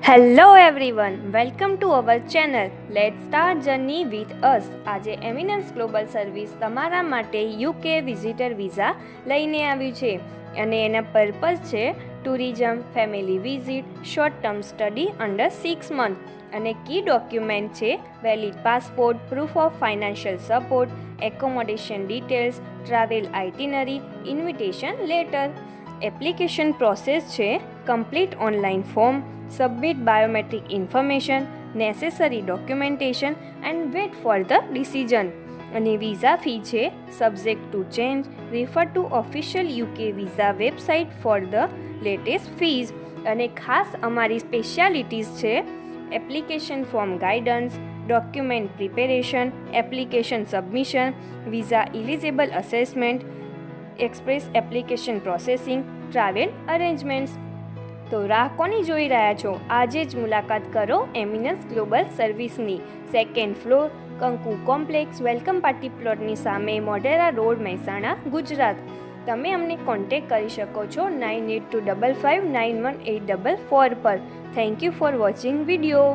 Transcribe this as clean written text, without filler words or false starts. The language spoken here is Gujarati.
Hello everyone, welcome to our channel let's start journey with us. આજે એમિનન્સ ગ્લોબલ સર્વિસ તમારા માટે યુકે વિઝિટર વિઝા લઈને આવ્યું છે અને એના પર્પઝ છે tourism, family visit, short term study under 6 month અને કી ડોક્યુમેન્ટ છે valid passport, proof of financial support, accommodation details, travel itinerary, invitation letter. Application process છે complete online form, submit biometric information, necessary documentation and wait for the decision. અને વિઝા ફી છે subject to change. Refer to official UK visa website for the latest fees. અને ખાસ અમારી સ્પેશિયાલિટીઝ છે application form guidance, document preparation, application submission, visa eligible assessment, express application processing, travel arrangements. તો રાહ કોની જોઈ રહ્યા છો? આજે જ મુલાકાત કરો એમિનન્સ ગ્લોબલ સર્વિસની. 2nd ફ્લોર, કંકુ કોમ્પ્લેક્સ, વેલકમ પાર્ટી પ્લોટની સામે, મોઢેરા રોડ, મહેસાણા, ગુજરાત. તમે અમને કોન્ટેક્ટ કરી શકો છો 9825591844 પર. Thank you for watching video.